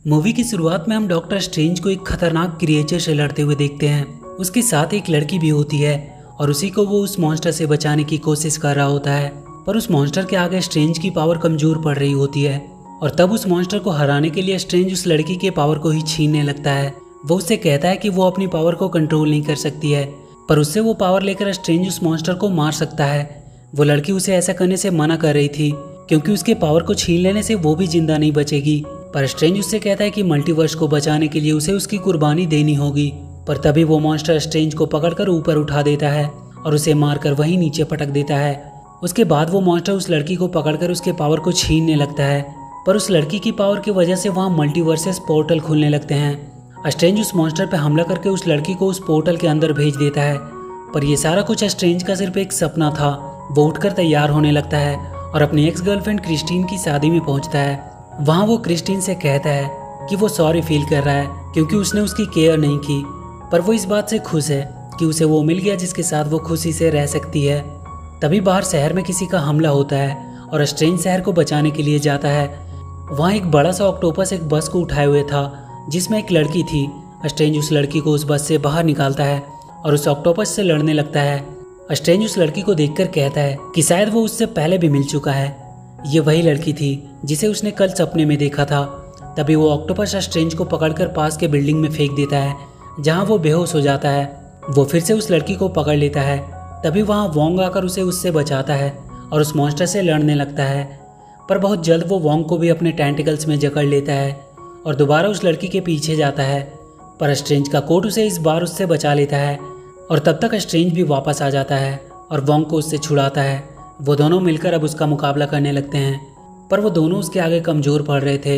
Movie की शुरुआत में हम डॉक्टर स्ट्रेंज को एक खतरनाक क्रिएचर से लड़ते हुए देखते हैं। उसके साथ एक लड़की भी होती है और उसी को वो उस मॉन्स्टर से बचाने की कोशिश कर रहा होता है, पर उस मॉन्स्टर के आगे स्ट्रेंज की पावर कमजोर पड़ रही होती है और तब उस मॉन्स्टर को हराने के लिए स्ट्रेंज उस लड़की के पावर को ही छीनने लगता है। वो उससे कहता है कि वो अपनी पावर को कंट्रोल नहीं कर सकती है, पर उससे वो पावर लेकर स्ट्रेंज उस मॉन्स्टर को मार सकता है। वो लड़की उसे ऐसा करने से मना कर रही थी क्योंकि उसके पावर को छीन लेने से वो भी जिंदा नहीं बचेगी, पर स्ट्रेंज उससे कहता है कि मल्टीवर्स को बचाने के लिए उसे उसकी कुर्बानी देनी होगी। पर तभी वो मॉन्स्टर स्ट्रेंज को पकड़कर ऊपर उठा देता है और उसे मारकर वहीं नीचे पटक देता है। उसके बाद वो मॉन्स्टर उस लड़की को पकड़कर उसके पावर को छीनने लगता है, पर उस लड़की की पावर की वजह से वहाँ मल्टीवर्सेस पोर्टल खुलने लगते हैं। स्ट्रेंज उस मॉन्स्टर पर हमला करके उस लड़की को उस पोर्टल के अंदर भेज देता है, पर यह सारा कुछ स्ट्रेंज का सिर्फ एक सपना था। वो उठकर तैयार होने लगता है और अपनी एक्स गर्लफ्रेंड क्रिस्टीन की शादी में पहुंचता है। वहाँ वो क्रिस्टीन से कहता है कि वो सॉरी फील कर रहा है क्योंकि उसने उसकी केयर नहीं की, पर वो इस बात से खुश है कि उसे वो मिल गया जिसके साथ वो खुशी से रह सकती है। तभी बाहर शहर में किसी का हमला होता है और स्ट्रेंज शहर को बचाने के लिए जाता है। वहाँ एक बड़ा सा ऑक्टोपस एक बस को उठाए हुए था जिसमें एक लड़की थी। स्ट्रेंज उस लड़की को उस बस से बाहर निकालता है और उस ऑक्टोपस से लड़ने लगता है। स्ट्रेंज उस लड़की को देखकर कहता है कि शायद वो उससे पहले भी मिल चुका है। ये वही लड़की थी जिसे उसने कल सपने में देखा था। तभी वो ऑक्टोपस स्ट्रेंज को पकड़कर पास के बिल्डिंग में फेंक देता है जहाँ वो बेहोश हो जाता है। वो फिर से उस लड़की को पकड़ लेता है। तभी वहाँ वोंग आकर उसे उससे बचाता है और उस मॉन्स्टर से लड़ने लगता है, पर बहुत जल्द वो वोंग को भी अपने टेंटिकल्स में जकड़ लेता है और दोबारा उस लड़की के पीछे जाता है, पर स्ट्रेंज का कोट उसे इस बार उससे बचा लेता है और तब तक स्ट्रेंज भी वापस आ जाता है और वोंग को उससे छुड़ाता है। वो दोनों मिलकर अब उसका मुकाबला करने लगते हैं, पर वो दोनों उसके आगे कमज़ोर पड़ रहे थे।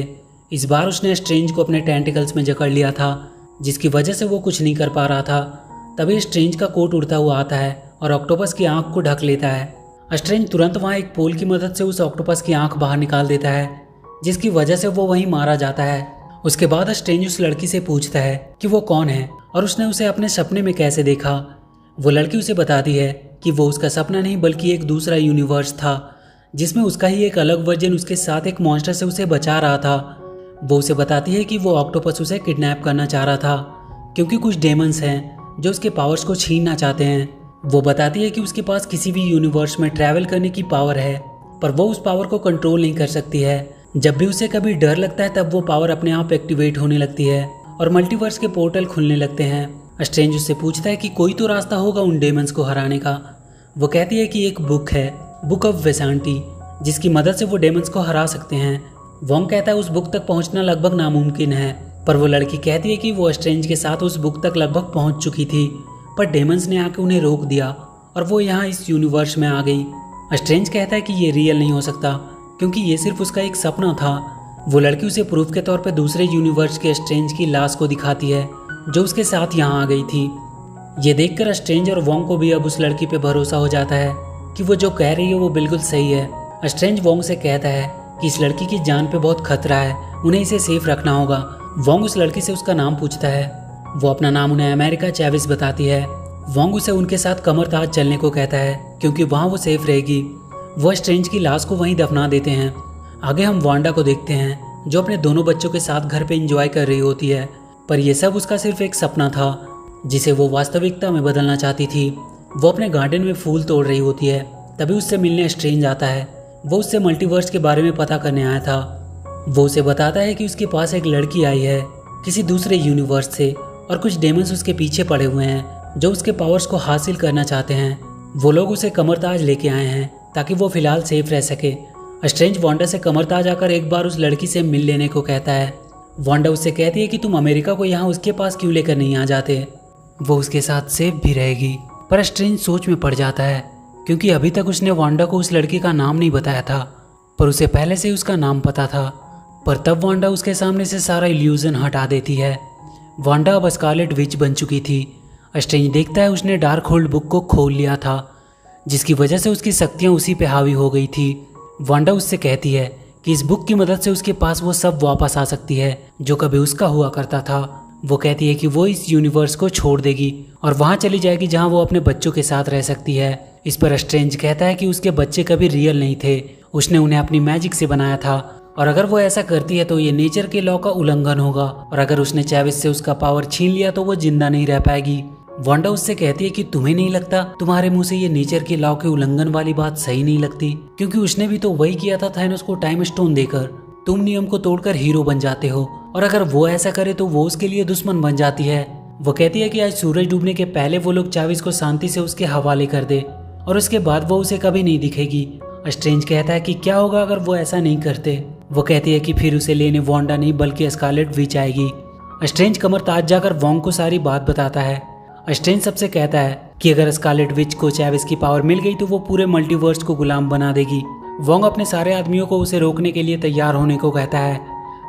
इस बार उसने स्ट्रेंज को अपने टेंटिकल्स में जकड़ लिया था जिसकी वजह से वो कुछ नहीं कर पा रहा था। तभी स्ट्रेंज का कोट उड़ता हुआ आता है और ऑक्टोपस की आंख को ढक लेता है। स्ट्रेंज तुरंत वहाँ एक पोल की मदद से उस ऑक्टोपस की आंख बाहर निकाल देता है जिसकी वजह से वो वहीं मारा जाता है। उसके बाद स्ट्रेंज उस लड़की से पूछता है कि वो कौन है और उसने उसे अपने सपने में कैसे देखा। वो लड़की उसे बताती है कि वो उसका सपना नहीं बल्कि एक दूसरा यूनिवर्स था जिसमें उसका ही एक अलग वर्जन उसके साथ एक मॉन्स्टर से उसे बचा रहा था। वो उसे बताती है कि वो ऑक्टोपस उसे किडनैप करना चाह रहा था क्योंकि कुछ डेमंस हैं जो उसके पावर्स को छीनना चाहते हैं। वो बताती है कि उसके पास किसी भी यूनिवर्स में ट्रैवल करने की पावर है, पर वो उस पावर को कंट्रोल नहीं कर सकती है। जब भी उसे कभी डर लगता है तब वो पावर अपने आप एक्टिवेट होने लगती है और मल्टीवर्स के पोर्टल खुलने लगते हैं। स्ट्रेंज उससे पूछता है कि कोई तो रास्ता होगा उन डेमंस को हराने का। वो कहती है कि एक बुक है, बुक ऑफ वेसांटी, जिसकी मदद से वो डेमंस को हरा सकते हैं। वोंग कहता है उस बुक तक पहुंचना लगभग नामुमकिन है, पर वो लड़की कहती है कि वो स्ट्रेंज के साथ उस बुक तक लगभग पहुंच चुकी थी, पर डेमंस ने आके उन्हें रोक दिया और वो यहाँ इस यूनिवर्स में आ गई। स्ट्रेंज कहता है कि ये रियल नहीं हो सकता क्योंकि ये सिर्फ उसका एक सपना था। वो लड़की उसे प्रूफ के तौर पे दूसरे यूनिवर्स के स्ट्रेंज की लाश को दिखाती है जो उसके साथ यहाँ आ गई थी। ये देखकर स्ट्रेंज और वोंग को भी अब उस लड़की पे भरोसा हो जाता है कि वो जो कह रही है वो बिल्कुल सही है। स्ट्रेंज वोंग से कहता है कि इस लड़की की जान पे बहुत खतरा है, उन्हें इसे सेफ रखना होगा। वोंग उस लड़की से उसका नाम पूछता है। वो अपना नाम उन्हें अमेरिका चैविस बताती है। वोंग उसे उनके साथ कमरताज चलने को कहता है क्योंकि वहाँ वो सेफ रहेगी। वो स्ट्रेंज की लाश को वहीं दफना देते हैं। आगे हम वांडा को देखते हैं जो अपने दोनों बच्चों के साथ घर पे एंजॉय कर रही होती है, पर यह सब उसका सिर्फ एक सपना था जिसे वो वास्तविकता में बदलना चाहती थी। वो अपने गार्डन में फूल तोड़ रही होती है, तभी उससे मिलने स्ट्रेंज आता है। वो उससे मल्टीवर्स के बारे में पता करने आया था। वो उसे बताता है कि उसके पास एक लड़की आई है किसी दूसरे यूनिवर्स से और कुछ डेमंस उसके पीछे पड़े हुए हैं जो उसके पावर्स को हासिल करना चाहते हैं। वो लोग उसे कमरताज लेके आए हैं ताकि वो फिलहाल सेफ रह सके। स्ट्रेंज वांडा से कमरताज आकर एक बार उस लड़की से मिल लेने को कहता है। वांडा उससे कहती है कि तुम अमेरिका को यहाँ उसके पास क्यों लेकर नहीं आ जाते, वो उसके साथ सेफ भी रहेगी। पर स्ट्रेंज सोच में पड़ जाता है क्योंकि अभी तक उसने वांडा को उस लड़की का नाम नहीं बताया था, पर उसे पहले से उसका नाम पता था। पर तब वांडा उसके सामने से सारा इल्यूजन हटा देती है। वांडा अब स्कारलेट विच बन चुकी थी। स्ट्रेंज देखता है उसने डार्क होल्ड बुक को खोल लिया था जिसकी वजह से उसकी शक्तियाँ उसी पे हावी हो गई थी। वांडा उससे कहती है कि इस बुक की मदद से उसके पास वो सब वापस आ सकती है जो कभी उसका हुआ करता था। वो कहती है कि वो इस यूनिवर्स को छोड़ देगी और वहाँ चली जाएगी जहाँ वो अपने बच्चों के साथ रह सकती है। इस पर स्ट्रेंज कहता है कि उसके बच्चे कभी रियल नहीं थे, उसने उन्हें अपनी मैजिक से बनाया था और अगर वो ऐसा करती है तो ये नेचर के लॉ का उल्लंघन होगा, और अगर उसने चैविस से उसका पावर छीन लिया तो वो जिंदा नहीं रह पाएगी। वांडा उससे कहती है कि तुम्हें नहीं लगता तुम्हारे मुंह से ये नेचर के लॉ के उल्लंघन वाली बात सही नहीं लगती, क्योंकि उसने भी तो वही किया था थैनोस को टाइम स्टोन देकर। तुम नियम को तोड़कर हीरो बन जाते हो, और अगर वो ऐसा करे तो वो उसके लिए दुश्मन बन जाती है। वो कहती है कि आज सूरज डूबने के पहले वो लोग चैविस को शांति से उसके हवाले कर दे, और उसके बाद वो उसे कभी नहीं दिखेगी। स्ट्रेंज कहता है कि क्या होगा अगर वो ऐसा नहीं करते। वो कहती है कि फिर उसे लेने वांडा नहीं बल्कि स्कारलेट विच आएगी। स्ट्रेंज कमर ताज जाकर वोंग को सारी बात बताता है। स्ट्रेंज सबसे कहता है कि अगर स्कारलेट विच को चैविस की पावर मिल गई तो वो पूरे मल्टीवर्स को गुलाम बना देगी। वोंग अपने सारे आदमियों को उसे रोकने के लिए तैयार होने को कहता है।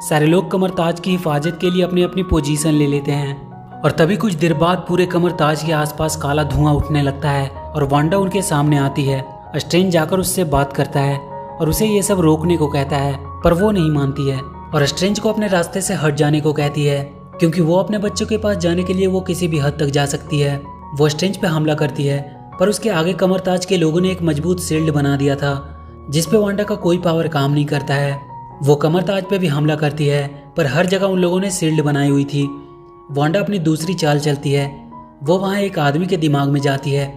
सारे लोग कमर ताज की हिफाजत के लिए अपनी अपनी पोजीशन ले लेते हैं, और तभी कुछ देर बाद पूरे कमर ताज के आसपास काला धुआं उठने लगता है और वांडा उनके सामने आती है। स्ट्रेंज जाकर उससे बात करता है और उसे ये सब रोकने को कहता है, पर वो नहीं मानती है और स्ट्रेंज को अपने रास्ते से हट जाने को कहती है, क्योंकि वो अपने बच्चों के पास जाने के लिए वो किसी भी हद तक जा सकती है। वो स्ट्रेंज पे हमला करती है, पर उसके आगे कमरताज के लोगों ने एक मजबूत शील्ड बना दिया था जिसपे वांडा का कोई पावर काम नहीं करता है। वो कमरताज पे भी हमला करती है, पर हर जगह उन लोगों ने शील्ड बनाई हुई थी। वांडा अपनी दूसरी चाल चलती है। वो वहाँ एक आदमी के दिमाग में जाती है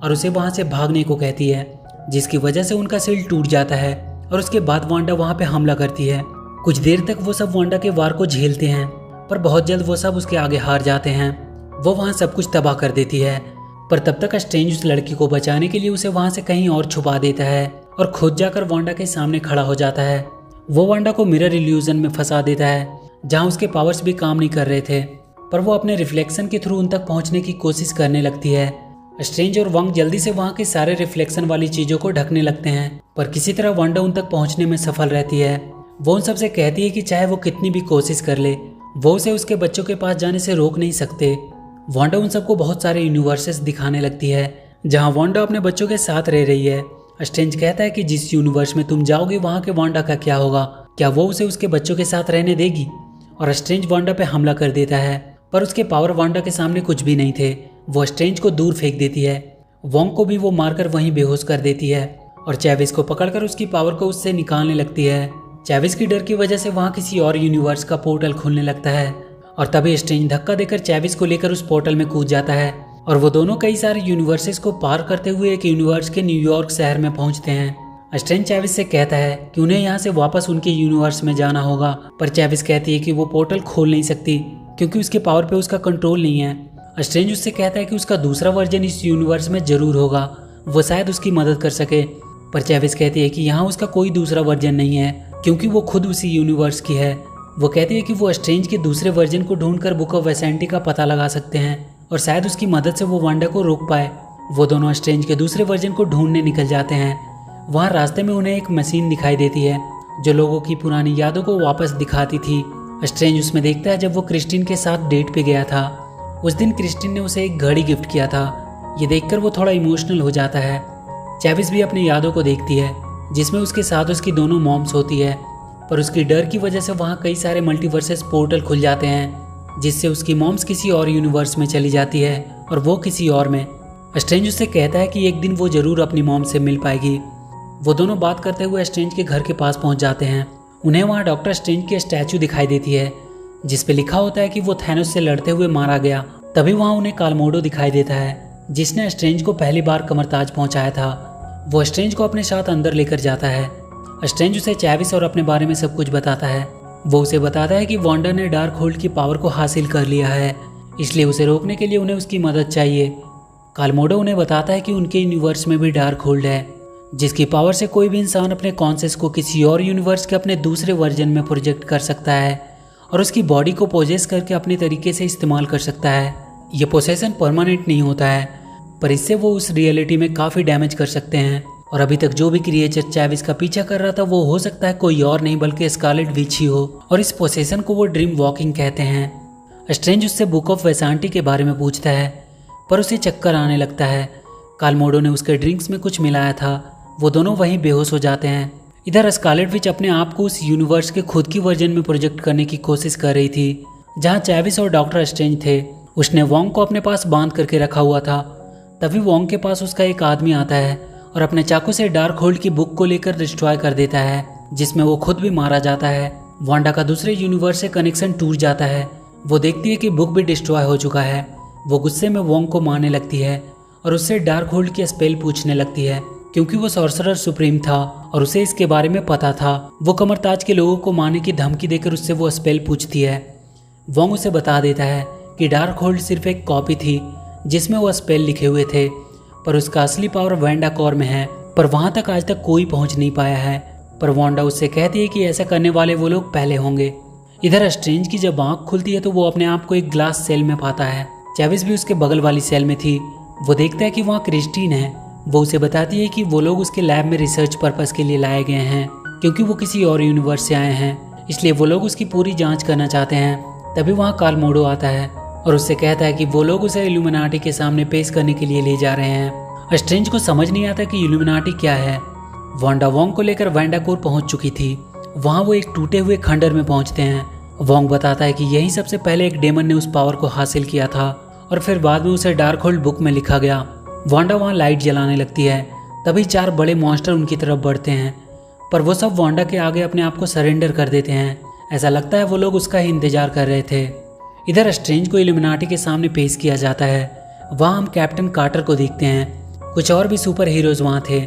और उसे वहाँ से भागने को कहती है, जिसकी वजह से उनका शील्ड टूट जाता है, और उसके बाद वांडा वहाँ पे हमला करती है। कुछ देर तक वो सब वांडा के वार को झेलते हैं, पर बहुत जल्द वो सब उसके आगे हार जाते हैं। वो वहाँ सब कुछ तबाह कर देती है, पर तब तक स्ट्रेंज उस लड़की को बचाने के लिए उसे वहाँ से कहीं और छुपा देता है और खुद जाकर वांडा के सामने खड़ा हो जाता है। वो वांडा को मिरर इल्यूजन में फंसा देता है, जहाँ उसके पावर्स भी काम नहीं कर रहे थे, पर वो अपने रिफ्लेक्शन के थ्रू उन तक पहुँचने की कोशिश करने लगती है। स्ट्रेंज और वंग जल्दी से वहाँ के सारे रिफ्लेक्शन वाली चीजों को ढकने लगते हैं, पर किसी तरह वांडा उन तक पहुँचने में सफल रहती है। वो उन सबसे कहती है कि चाहे वो कितनी भी कोशिश कर ले, वो उसे उसके बच्चों के पास जाने से रोक नहीं सकते। वांडा उन सबको बहुत सारे यूनिवर्सेस दिखाने लगती है जहाँ वांडा अपने बच्चों के साथ रह रही है। स्ट्रेंज कहता है कि जिस यूनिवर्स में तुम जाओगे वहाँ के वांडा का क्या होगा, क्या वो उसे उसके बच्चों के साथ रहने देगी? और स्ट्रेंज वांडा पे हमला कर देता है, पर उसके पावर वांडा के सामने कुछ भी नहीं थे। वो स्ट्रेंज को दूर फेंक देती है। वोंग को भी वो मारकर वहीं बेहोश कर देती है और चैविस को पकड़कर उसकी पावर को उससे निकालने लगती है। चैविस की डर की वजह से वहाँ किसी और यूनिवर्स का पोर्टल खुलने लगता है, और तभी स्ट्रेंज धक्का देकर चैविस को लेकर उस पोर्टल में कूद जाता है, और वो दोनों कई सारे यूनिवर्सेस को पार करते हुए एक यूनिवर्स के न्यूयॉर्क शहर में पहुंचते हैं। स्ट्रेंज चैविस से कहता है कि उन्हें यहाँ से वापस उनके यूनिवर्स में जाना होगा, पर चैविस कहती है कि वो पोर्टल खोल नहीं सकती क्योंकि उसके पावर पे उसका कंट्रोल नहीं है। स्ट्रेंज उससे कहता है कि उसका दूसरा वर्जन इस यूनिवर्स में जरूर होगा, वो शायद उसकी मदद कर सके, पर चैविस कहती है कि यहाँ उसका कोई दूसरा वर्जन नहीं है क्योंकि वो खुद उसी यूनिवर्स की है। वो कहती है कि वो स्ट्रेंज के दूसरे वर्जन को ढूंढकर बुक ऑफ वेसेंटी का पता लगा सकते हैं और शायद उसकी मदद से वो वांडा को रोक पाए। वो दोनों स्ट्रेंज के दूसरे वर्जन को ढूंढने निकल जाते हैं। वहाँ रास्ते में उन्हें एक मशीन दिखाई देती है जो लोगों की पुरानी यादों को वापस दिखाती थी। स्ट्रेंज उसमें देखता है जब वो क्रिस्टिन के साथ डेट पे गया था। उस दिन क्रिस्टिन ने उसे एक घड़ी गिफ्ट किया था। ये देखकर वो थोड़ा इमोशनल हो जाता है। चैविस भी अपनी यादों को देखती है जिसमें उसके साथ उसकी दोनों मॉम्स होती है, पर उसकी डर की वजह से वहाँ कई सारे मल्टीवर्सेस पोर्टल खुल जाते हैं जिससे उसकी मॉम्स किसी और यूनिवर्स में चली जाती है और वो किसी और में। स्ट्रेंज उससे कहता है कि एक दिन वो जरूर अपनी मॉम से मिल पाएगी। वो दोनों बात करते हुए स्ट्रेंज के घर के पास पहुँच जाते हैं। उन्हें वहाँ डॉक्टर स्ट्रेंज की स्टैचू दिखाई देती है जिसपे लिखा होता है कि वो थैनोस से लड़ते हुए मारा गया। तभी वहाँ उन्हें कालमोडो दिखाई देता है जिसने स्ट्रेंज को पहली बार कमरताज पहुँचाया था। वो स्ट्रेंज को अपने साथ अंदर लेकर जाता है। स्ट्रेंज उसे चैविस और अपने बारे में सब कुछ बताता है। वो उसे बताता है कि वांडा ने डार्क होल्ड की पावर को हासिल कर लिया है, इसलिए उसे रोकने के लिए उन्हें उसकी मदद चाहिए। कालमोडो उन्हें बताता है कि उनके यूनिवर्स में भी डार्क होल्ड है जिसकी पावर से कोई भी इंसान अपने कॉन्शियस को किसी और यूनिवर्स के अपने दूसरे वर्जन में प्रोजेक्ट कर सकता है और उसकी बॉडी को पोजेस करके अपने तरीके से इस्तेमाल कर सकता है। ये पोसेशन परमानेंट नहीं होता है, पर इससे वो उस रियलिटी में काफ़ी डैमेज कर सकते हैं। और अभी तक जो भी क्रिएचर चैविस का पीछा कर रहा था वो हो सकता है कोई और नहीं बल्कि स्कारलेट विच ही हो, और इस पोसेशन को वो ड्रीम वॉकिंग कहते हैं। स्ट्रेंज उससे बुक ऑफ वेसांटी के बारे में पूछता है, पर उसे चक्कर आने लगता है। कालमोडो ने उसके ड्रिंक्स में कुछ मिलाया था। वो दोनों वहीं बेहोश हो जाते हैं। इधर स्कारलेट विच अपने आप को उस यूनिवर्स के खुद की वर्जन में प्रोजेक्ट करने की कोशिश कर रही थी जहाँ चैविस और डॉक्टर स्ट्रेंज थे। उसने वोंग को अपने पास बांध करके रखा हुआ था। तभी वोंग के पास उसका एक आदमी आता है और अपने चाकू से डार्क होल्ड की बुक को लेकर डिस्ट्रॉय कर देता है। जिसमें वो खुद भी मारा जाता है। वांडा का दूसरे यूनिवर्स से कनेक्शन टूट जाता है। वो देखती है कि बुक भी डिस्ट्रॉय हो चुका है। वो गुस्से में वोंग को मारने लगती है और उससे डार्क होल्ड की स्पेल पूछने लगती है, क्योंकि वो सॉर्सरर सुप्रीम था और उसे इसके बारे में पता था। वो कमरताज के लोगों को मारने की धमकी देकर उससे वो स्पेल पूछती है। वोंग उसे बता देता है कि डार्क होल्ड सिर्फ एक कॉपी थी जिसमें वो स्पेल लिखे हुए थे, पर उसका असली पावर वांडा कोर में है, पर वहां तक आज तक कोई पहुंच नहीं पाया है। पर वांडा उससे कहती है कि ऐसा करने वाले वो लोग पहले होंगे। इधर स्ट्रेंज की जब आंख खुलती है तो वो अपने आप को एक ग्लास सेल में पाता है। चेविस भी उसके बगल वाली सेल में थी। वो देखता है कि वहाँ क्रिस्टीन है। वो उसे बताती है कि वो लोग उसके लैब में रिसर्च पर्पस के लिए लाए गए हैं, क्योंकि वो किसी और यूनिवर्स से आए हैं, इसलिए वो लोग उसकी पूरी जांच करना चाहते हैं। तभी वहाँ कार्ल मोडो आता है और उससे कहता है कि वो लोग उसे इल्यूमिनाटी के सामने पेश करने के लिए ले जा रहे हैं। स्ट्रेंज को समझ नहीं आता कि इल्यूमिनाटी क्या है। वांडा वोंग को लेकर वांडा कोर पहुंच चुकी थी। वहाँ वो एक टूटे हुए खंडर में पहुंचते हैं। वोंग बताता है कि यही सबसे पहले एक डेमन ने उस पावर को हासिल किया था और फिर बाद में उसे डार्क होल्ड बुक में लिखा गया। वांडा वहाँ लाइट जलाने लगती है। तभी 4 बड़े मॉन्स्टर उनकी तरफ बढ़ते हैं, पर वो सब वांडा के आगे अपने आप को सरेंडर कर देते हैं। ऐसा लगता है वो लोग उसका ही इंतजार कर रहे थे। इधर स्ट्रेंज को इल्यूमिनाटी के सामने पेश किया जाता है। वहाँ हम कैप्टन कार्टर को देखते हैं। कुछ और भी सुपर हीरोज वहाँ थे,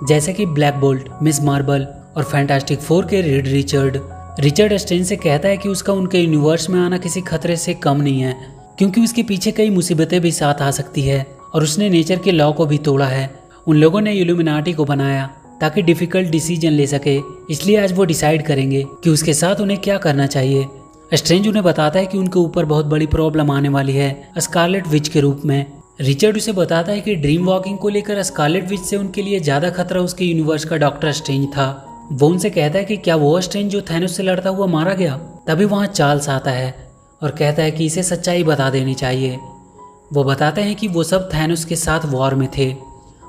जैसे कि ब्लैक बोल्ट, मिस मार्बल और फैंटास्टिक 4 के रीड रिचर्ड। रिचर्ड स्ट्रेंज से कहता है कि उसका उनके यूनिवर्स में आना किसी खतरे से कम नहीं है, क्योंकि उसके पीछे कई मुसीबतें भी साथ आ सकती है और उसने नेचर के लॉ को भी तोड़ा है। उन लोगों ने इल्यूमिनाटी को बनाया ताकि डिफिकल्ट डिसीजन ले सके, इसलिए आज वो डिसाइड करेंगे कि उसके साथ उन्हें क्या करना चाहिए। स्ट्रेंज उन्हें बताता है कि उनके ऊपर बहुत बड़ी प्रॉब्लम आने वाली है, स्कारलेट विच के रूप में। रिचर्ड उसे बताता है कि ड्रीम वॉकिंग को लेकर स्कारलेट विच से उनके लिए ज्यादा खतरा उसके यूनिवर्स का डॉक्टर स्ट्रेंज था। वो उनसे कहता है कि क्या वो स्ट्रेंज जो थैनोस से लड़ता हुआ मारा गया। तभी वहाँ चार्ल्स आता है और कहता है कि इसे सच्चाई बता देनी चाहिए। वो बताते हैं कि वो सब थैनोस के साथ वॉर में थे,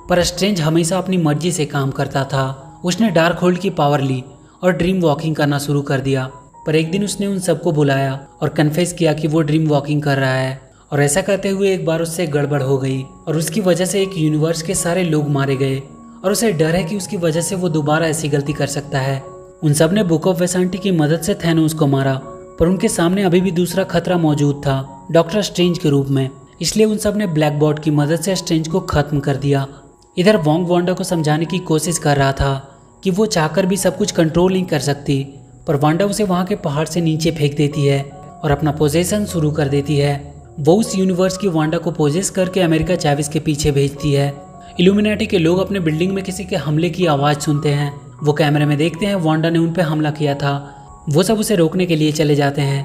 पर स्ट्रेंज हमेशा अपनी मर्जी से काम करता था। उसने डार्क होल्ड की पावर ली और ड्रीम वॉकिंग करना शुरू कर दिया, पर एक दिन उसने उन सबको बुलाया और कन्फेस किया कि वो ड्रीम वॉकिंग कर रहा है। और ऐसा करते हुए एक बार उससे गड़बड़ हो गई और उसकी वजह से एक यूनिवर्स के सारे लोग मारे गए और उसे डर है कि उसकी वजह से वो दोबारा ऐसी गलती कर सकता है। उन सब ने बुक ऑफ वेसांटी की मदद से थैनोस को मारा, पर उनके सामने अभी भी दूसरा खतरा मौजूद था, डॉक्टर स्ट्रेंज के रूप में। इसलिए उन सब ने ब्लैक बॉट की मदद से स्ट्रेंज को खत्म कर दिया। इधर वोंग वांडा को समझाने की कोशिश कर रहा था कि वो चाहकर भी सब कुछ कंट्रोल नहीं कर सकती, पर वांडा उसे वहाँ के पहाड़ से नीचे फेंक देती है और अपना पोजेशन शुरू कर देती है। वो उस यूनिवर्स की वांडा को पोजेस करके अमेरिका चेविस के पीछे भेजती है। इल्यूमिनाटी के लोग अपने बिल्डिंग में किसी के हमले की आवाज़ सुनते हैं। वो कैमरे में देखते हैं वांडा ने उन पर हमला किया था। वो सब उसे रोकने के लिए चले जाते हैं।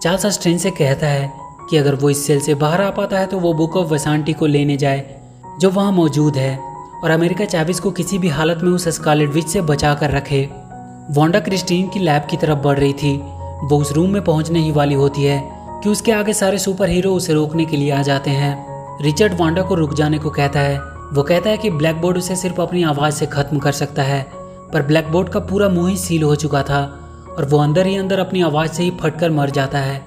चार्ल्स स्ट्रेंज से कहता है कि अगर वो इस सेल से बाहर आ पाता है तो वो बुक ऑफ वेसांटी को लेने जाए जो वहाँ मौजूद है, और अमेरिका चेविस को किसी भी हालत में उस स्कारलेट विच से बचा कर रखे। वांडा क्रिस्टीन की लैब की तरफ बढ़ रही थी। वो उस रूम में पहुंचने ही वाली होती है कि उसके आगे सारे सुपर हीरो उसे रोकने के लिए आ जाते हैं। रिचर्ड वांडा को रुक जाने को कहता है। वो कहता है कि ब्लैक बोर्ड उसे सिर्फ अपनी आवाज़ से खत्म कर सकता है, पर ब्लैक बोर्ड का पूरा मुंह ही सील हो चुका था और वो अंदर ही अंदर अपनी आवाज़ से ही फटकर मर जाता है।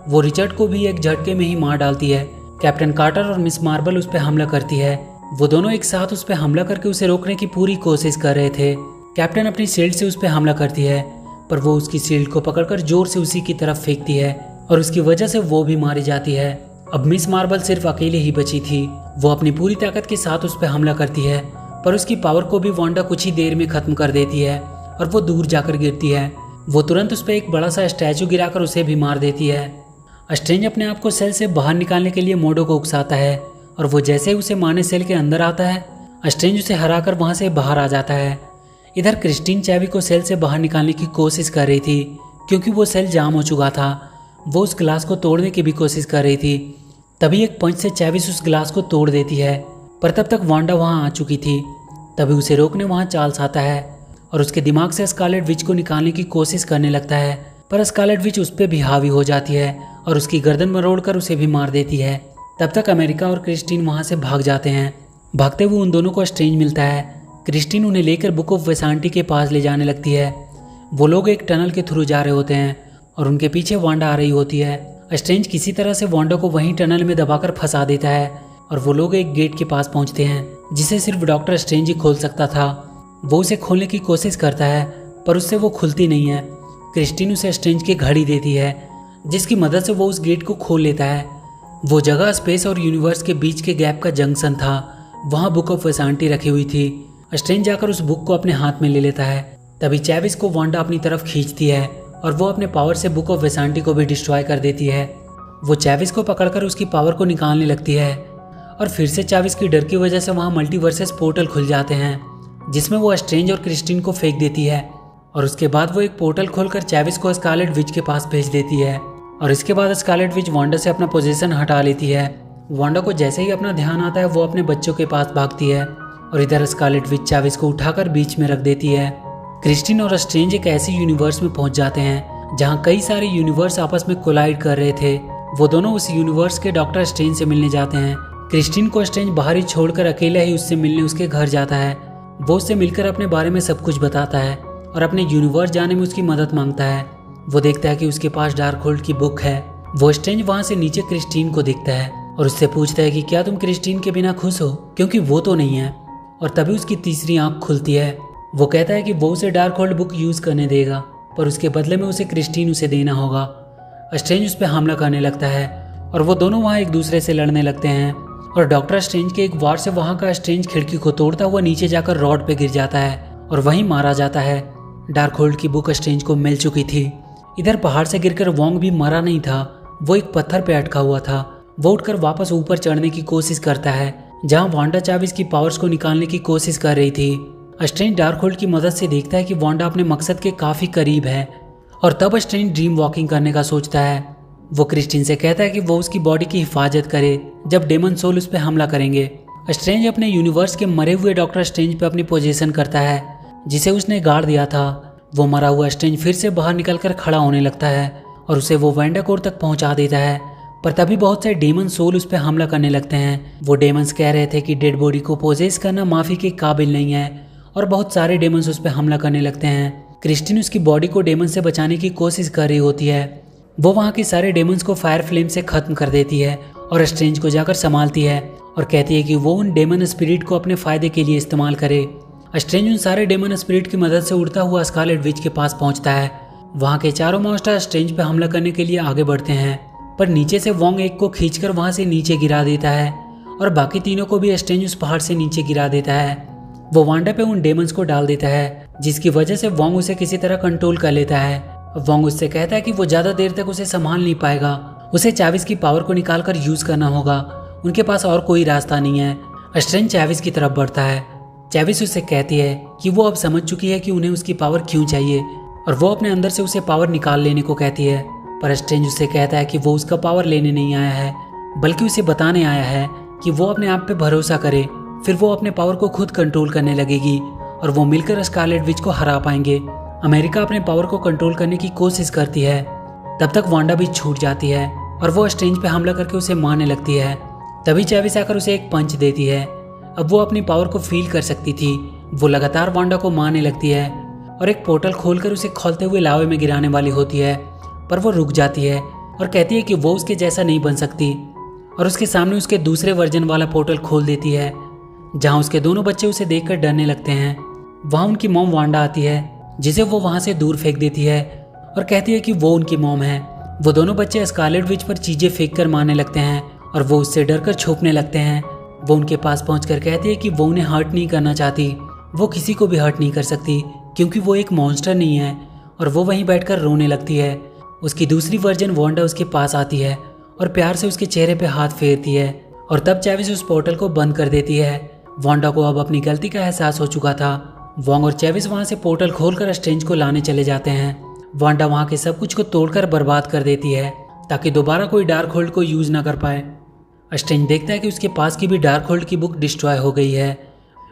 वो रिचर्ड को भी एक झटके में ही मार डालती है। कैप्टन कार्टर और मिस मार्बल उस पर हमला करती है। वो दोनों एक साथ उस पर हमला करके उसे रोकने की पूरी कोशिश कर रहे थे। कैप्टन अपनी शील्ड से उस पर हमला करती है, पर वो उसकी शील्ड को पकड़कर जोर से उसी की तरफ फेंकती है और उसकी वजह से वो भी मारी जाती है। अब मिस मार्बल सिर्फ अकेले ही बची थी। वो अपनी पूरी ताकत के साथ उस पर हमला करती है, पर उसकी पावर को भी वांडा कुछ ही देर में खत्म कर देती है और वो दूर जाकर गिरती है। वो तुरंत उस पर एक बड़ा सा स्टैचू गिराकर उसे भी मार देती है। स्ट्रेंज अपने आप को सेल से बाहर निकालने के लिए मोडो को उकसाता है और वो जैसे ही उसे मारने सेल के अंदर आता है, स्ट्रेंज उसे हराकर वहां से बाहर आ जाता है। इधर क्रिस्टीन चेवी को सेल से बाहर निकालने की कोशिश कर रही थी, क्योंकि वो सेल जाम हो चुका था। वो उस ग्लास को तोड़ने की भी कोशिश कर रही थी। तभी एक पंच से चेविस उस ग्लास को तोड़ देती है, पर तब तक वांडा वहां आ चुकी थी। तभी उसे रोकने वहां चार्ल्स आता है और उसके दिमाग से स्कारलेट विच को निकालने की कोशिश करने लगता है, पर स्कारलेट विच उस पर भी हावी हो जाती है और उसकी गर्दन मरोड़कर उसे भी मार देती है। तब तक अमेरिका और क्रिस्टीन वहां से भाग जाते हैं। भागते हुए उन दोनों को स्ट्रेंज मिलता है। क्रिस्टीन उन्हें लेकर बुक ऑफ वेसांटी के पास ले जाने लगती है। वो लोग एक टनल के थ्रू जा रहे होते हैं और उनके पीछे वांडा आ रही होती है। स्ट्रेंज किसी तरह से वांडा को वहीं टनल में दबाकर फंसा देता है और वो लोग एक गेट के पास पहुंचते हैं जिसे सिर्फ डॉक्टर स्ट्रेंज ही खोल सकता था। वो उसे खोलने की कोशिश करता है, पर उससे वो खुलती नहीं है। क्रिस्टीन उसे स्ट्रेंज की घड़ी देती है जिसकी मदद से वो उस गेट को खोल लेता है। वो जगह स्पेस और यूनिवर्स के बीच के गैप का जंक्शन था। वहाँ बुक ऑफ वेसांटी रखी हुई थी। स्ट्रेंज जाकर उस बुक को अपने हाथ में ले लेता है। तभी चैविस को वांडा अपनी तरफ खींचती है और वो अपने पावर से बुक ऑफ वेसांटी को भी डिस्ट्रॉय कर देती है। वो चैविस को पकड़कर उसकी पावर को निकालने लगती है और फिर से चैविस की डर की वजह से वहाँ मल्टीवर्सेस पोर्टल खुल जाते हैं जिसमें वो स्ट्रेंज और क्रिस्टीन को फेंक देती है और उसके बाद वो एक पोर्टल खोलकर चैविस को स्कारलेट विच के पास भेज देती है और इसके बाद स्कारलेट विच वांडा से अपना पोजीशन हटा लेती है। वांडा को जैसे ही अपना ध्यान आता है वो अपने बच्चों के पास भागती है और इधर स्कारलेट विच चैविस को उठाकर बीच में रख देती है। क्रिस्टीन और स्ट्रेंज एक ऐसे यूनिवर्स में पहुंच जाते हैं जहां कई सारे यूनिवर्स आपस में कोलाइड कर रहे थे। वो दोनों उस यूनिवर्स के डॉक्टर स्ट्रेंज से मिलने जाते हैं। क्रिस्टीन को स्ट्रेंज बाहर ही छोड़कर अकेला ही उससे मिलने उसके घर जाता है। वो उससे मिलकर अपने बारे में सब कुछ बताता है और अपने यूनिवर्स जाने में उसकी मदद मांगता है। वो देखता है कि उसके पास डार्कहोल्ड की बुक है। वो स्ट्रेंज वहां से नीचे क्रिस्टीन को देखता है और उससे पूछता है कि क्या तुम क्रिस्टीन के बिना खुश हो, क्योंकि वो तो नहीं है। और तभी उसकी तीसरी आंख खुलती है। वो कहता है कि वो उसे डार्कहोल्ड बुक यूज करने देगा पर उसके बदले में उसे क्रिस्टीन उसे देना होगा। स्ट्रेंज उस पर हमला करने लगता है और वो दोनों वहाँ एक दूसरे से लड़ने लगते हैं और डॉक्टर स्ट्रेंज के एक वार से वहाँ का स्ट्रेंज खिड़की को तोड़ता हुआ नीचे जाकर रॉड पे गिर जाता है और वहीं मारा जाता है। डार्कहोल्ड की बुक स्ट्रेंज को मिल चुकी थी। इधर पहाड़ से गिरकर वोंग भी मरा नहीं था, वो एक पत्थर पे अटका हुआ था। वो उठकर वापस ऊपर चढ़ने की कोशिश करता है जहाँ वांडा चैविस की पावर्स को निकालने की कोशिश कर रही थी। स्ट्रेंज डार्कहोल्ड की मदद से देखता है कि वांडा अपने मकसद के काफी करीब है और तब स्ट्रेंज ड्रीम वॉकिंग करने का सोचता है। वो क्रिस्टीन से कहता है कि वो उसकी बॉडी की हिफाजत करे जब डेमन सोल उस पर हमला करेंगे। स्ट्रेंज अपने यूनिवर्स के मरे हुए डॉक्टर स्ट्रेंज पे अपनी पोजीशन करता है जिसे उसने गाड़ दिया था। वो मरा हुआ स्ट्रेंज फिर से बाहर निकलकर खड़ा होने लगता है और उसे वो वेंडाकोर तक पहुंचा देता है। पर तभी बहुत से डेमन सोल उस पर हमला करने लगते हैं। वो डेमंस कह रहे थे कि डेड बॉडी को पोजेस करना माफी के काबिल नहीं है और बहुत सारे डेमंस उस पर हमला करने लगते हैं। क्रिस्टीन उसकी बॉडी को डेमन से बचाने की कोशिश कर रही होती है। वो वहाँ के सारे डेमंस को फायर फ्लेम से खत्म कर देती है और स्ट्रेंज को जाकर संभालती है और कहती है कि वो उन डेमन स्पिरिट को अपने फायदे के लिए इस्तेमाल करे। स्ट्रेंज उन सारे डेमन स्पिरिट की मदद से उड़ता हुआ स्कारलेट विच के पास पहुंचता है। वहाँ के चारों मॉन्स्टर स्ट्रेंज पे हमला करने के लिए आगे बढ़ते हैं पर नीचे से वोंग एक को खींचकर वहाँ से नीचे गिरा देता है और बाकी तीनों को भी स्ट्रेंज उस पहाड़ से नीचे गिरा देता है। वो वांडा पे उन डेमंस को डाल देता है जिसकी वजह से वोंग उसे किसी तरह कंट्रोल कर लेता है। वोंग उससे कहता है कि वो ज्यादा देर तक उसे संभाल नहीं पाएगा, उसे चैविस की पावर को निकालकर यूज करना होगा, उनके पास और कोई रास्ता नहीं है। स्ट्रेंज चैविस की तरफ बढ़ता है। चैविस उससे कहती है कि वो अब समझ चुकी है कि उन्हें उसकी पावर क्यों चाहिए और वो अपने अंदर से उसे पावर निकाल लेने को कहती है। पर स्ट्रेंज उससे कहता है कि वो उसका पावर लेने नहीं आया है बल्कि उसे बताने आया है कि वो अपने आप पे भरोसा करे, फिर वो अपने पावर को खुद कंट्रोल करने लगेगी और वो मिलकर स्कारलेट विच को हरा पाएंगे। अमेरिका अपने पावर को कंट्रोल करने की कोशिश करती है। तब तक वांडा भी छूट जाती है और वो स्ट्रेंज पे हमला करके उसे मारने लगती है। तभी चैविस आकर उसे एक पंच देती है। अब वो अपनी पावर को फील कर सकती थी। वो लगातार वांडा को मारने लगती है और एक पोर्टल खोलकर उसे खोलते हुए लावे में गिराने वाली होती है पर वो रुक जाती है और कहती है कि वो उसके जैसा नहीं बन सकती और उसके सामने उसके दूसरे वर्जन वाला पोर्टल खोल देती है जहाँ उसके दोनों बच्चे उसे देखकर डरने लगते हैं। वहाँ उनकी मॉम वांडा आती है जिसे वो वहाँ से दूर फेंक देती है और कहती है कि वो उनकी मॉम है। वो दोनों बच्चे स्कारलेट विच पर चीजें फेंक कर मारने लगते हैं और वो उससे डरकर छुपने लगते हैं। वो उनके पास पहुंचकर कहती है कि वो उन्हें हर्ट नहीं करना चाहती, वो किसी को भी हर्ट नहीं कर सकती क्योंकि वो एक मॉन्स्टर नहीं है और वो वहीं बैठकर रोने लगती है। उसकी दूसरी वर्जन वांडा उसके पास आती है और प्यार से उसके चेहरे पे हाथ फेरती है और तब चैविस उस पोर्टल को बंद कर देती है। वांडा को अब अपनी गलती का एहसास हो चुका था। वोंग और चैविस वहां से पोर्टल खोलकर स्ट्रेंज को लाने चले जाते हैं। वांडा वहां के सब कुछ को तोड़कर बर्बाद कर देती है ताकि दोबारा कोई डार्कहोल्ड को यूज ना कर पाए। स्ट्रेंज देखता है कि उसके पास की भी डार्कहोल्ड की बुक डिस्ट्रॉय हो गई है।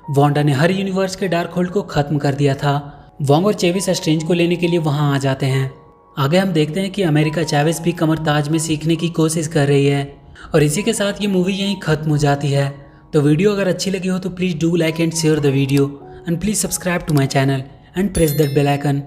वांडा ने हर यूनिवर्स के डार्कहोल्ड को खत्म कर दिया था। वोंग और चैविस स्ट्रेंज को लेने के लिए वहां आ जाते हैं। आगे हम देखते हैं कि अमेरिका चैविस भी कमरताज में सीखने की कोशिश कर रही है और इसी के साथ ये मूवी यहीं खत्म हो जाती है। तो वीडियो अगर अच्छी लगी हो तो please do like and share the video and please subscribe to my channel and press that bell icon.